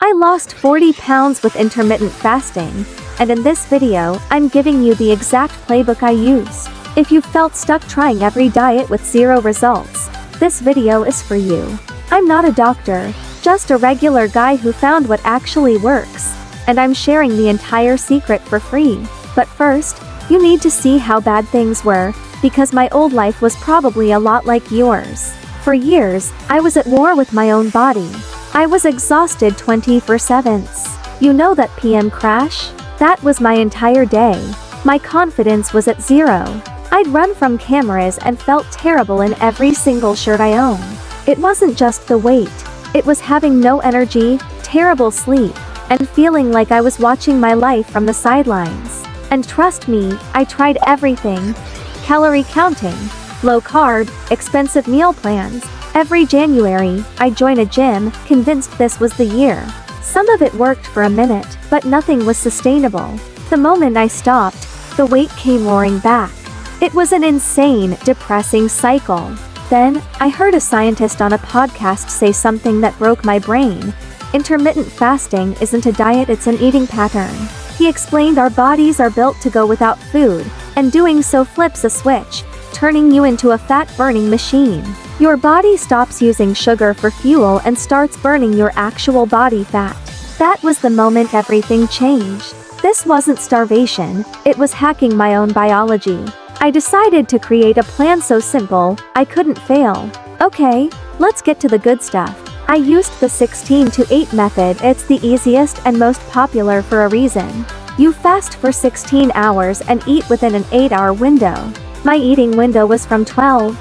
I lost 40 pounds with intermittent fasting, and in this video, I'm giving you the exact playbook I used. If you felt stuck trying every diet with zero results, this video is for you. I'm not a doctor, just a regular guy who found what actually works, and I'm sharing the entire secret for free. But first, you need to see how bad things were, because my old life was probably a lot like yours. For years, I was at war with my own body. I was exhausted 24/7. You know that PM crash? That was my entire day. My confidence was at zero. I'd run from cameras and felt terrible in every single shirt I owned. It wasn't just the weight. It was having no energy, terrible sleep, and feeling like I was watching my life from the sidelines. And trust me, I tried everything. Calorie counting, low carb, expensive meal plans. Every January, I joined a gym, convinced this was the year. Some of it worked for a minute, but nothing was sustainable. The moment I stopped, the weight came roaring back. It was an insane, depressing cycle. Then, I heard a scientist on a podcast say something that broke my brain. Intermittent fasting isn't a diet, it's an eating pattern. He explained our bodies are built to go without food, and doing so flips a switch, turning you into a fat-burning machine. Your body stops using sugar for fuel and starts burning your actual body fat. That was the moment everything changed. This wasn't starvation, it was hacking my own biology. I decided to create a plan so simple, I couldn't fail. Okay, let's get to the good stuff. I used the 16-8 method. It's the easiest and most popular for a reason. You fast for 16 hours and eat within an 8-hour window. My eating window was from 12:00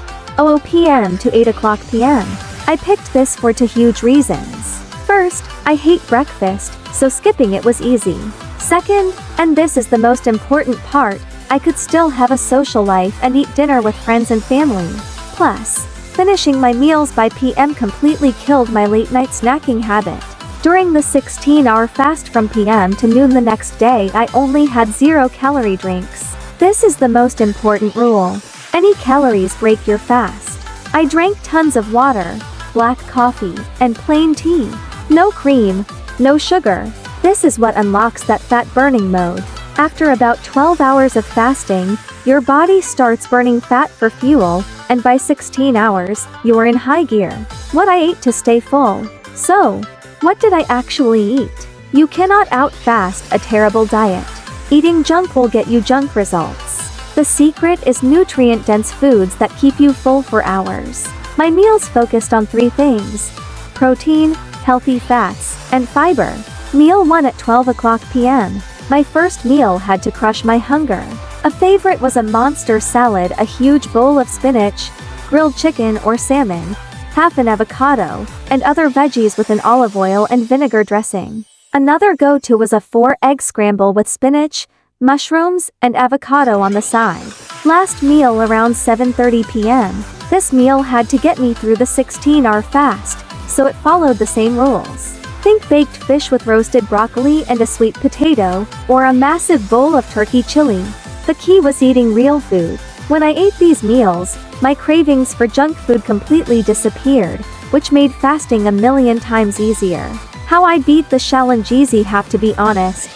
p.m. to 8:00 p.m. I picked this for two huge reasons. First, I hate breakfast, so skipping it was easy. Second, and this is the most important part, I could still have a social life and eat dinner with friends and family. Plus, finishing my meals by PM completely killed my late-night snacking habit. During the 16-hour fast from PM to noon the next day, I only had 0-calorie drinks. This is the most important rule. Any calories break your fast. I drank tons of water, black coffee, and plain tea. No cream, no sugar. This is what unlocks that fat-burning mode. After about 12 hours of fasting, your body starts burning fat for fuel, and by 16 hours, you're in high gear. What I ate to stay full. So, what did I actually eat? You cannot out-fast a terrible diet. Eating junk will get you junk results. The secret is nutrient-dense foods that keep you full for hours. My meals focused on three things: protein, healthy fats, and fiber. Meal 1 at 12:00 p.m. My first meal had to crush my hunger. A favorite was a monster salad, a huge bowl of spinach, grilled chicken or salmon, half an avocado, and other veggies with an olive oil and vinegar dressing. Another go-to was a 4-egg scramble with spinach, mushrooms, and avocado on the side. Last meal around 7:30 p.m. This meal had to get me through the 16-hour fast, so it followed the same rules. Think baked fish with roasted broccoli and a sweet potato, or a massive bowl of turkey chili. The key was eating real food. When I ate these meals, my cravings for junk food completely disappeared, which made fasting a million times easier. How I beat the challenge easy, have to be honest.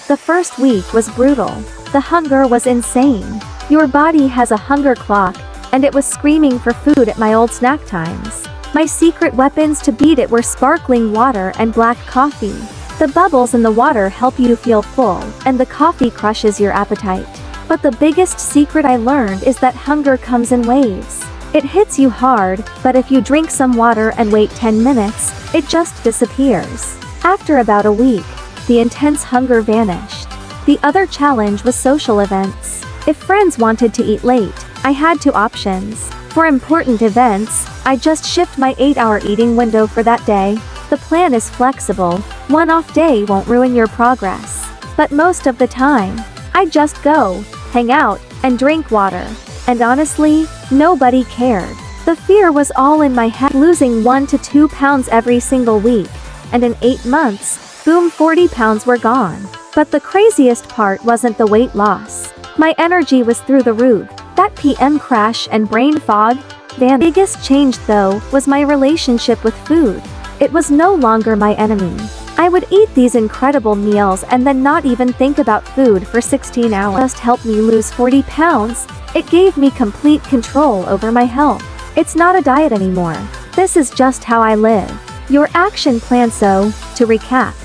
The first week was brutal. The hunger was insane. Your body has a hunger clock, and it was screaming for food at my old snack times. My secret weapons to beat it were sparkling water and black coffee. The bubbles in the water help you feel full, and the coffee crushes your appetite. But the biggest secret I learned is that hunger comes in waves. It hits you hard, but if you drink some water and wait 10 minutes, it just disappears. After about a week, the intense hunger vanished. The other challenge was social events. If friends wanted to eat late, I had two options. For important events, I just shift my 8-hour eating window for that day. The plan is flexible. One off day won't ruin your progress. But most of the time, I just go, hang out, and drink water. And honestly, nobody cared. The fear was all in my head, losing 1 to 2 pounds every single week. And in 8 months, boom, 40 pounds were gone. But the craziest part wasn't the weight loss. My energy was through the roof. That PM crash and brain fog, the biggest change though, was my relationship with food. It was no longer my enemy. I would eat these incredible meals and then not even think about food for 16 hours. Just helped me lose 40 pounds. It gave me complete control over my health. It's not a diet anymore. This is just how I live. Your action plan. So, to recap,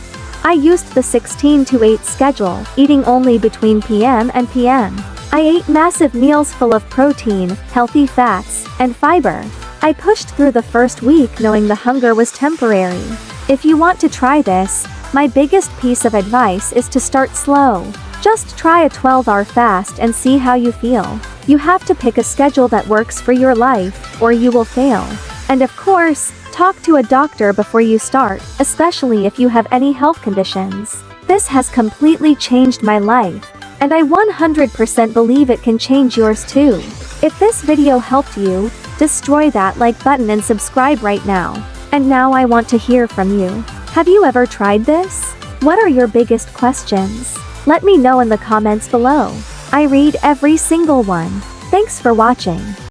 I used the 16 to 8 schedule, eating only between PM and PM. I ate massive meals full of protein, healthy fats, and fiber. I pushed through the first week knowing the hunger was temporary. If you want to try this, my biggest piece of advice is to start slow. Just try a 12-hour fast and see how you feel. You have to pick a schedule that works for your life, or you will fail. And of course, talk to a doctor before you start, especially if you have any health conditions. This has completely changed my life, and I 100% believe it can change yours too. If this video helped you, destroy that like button and subscribe right now. And now I want to hear from you. Have you ever tried this? What are your biggest questions? Let me know in the comments below. I read every single one. Thanks for watching.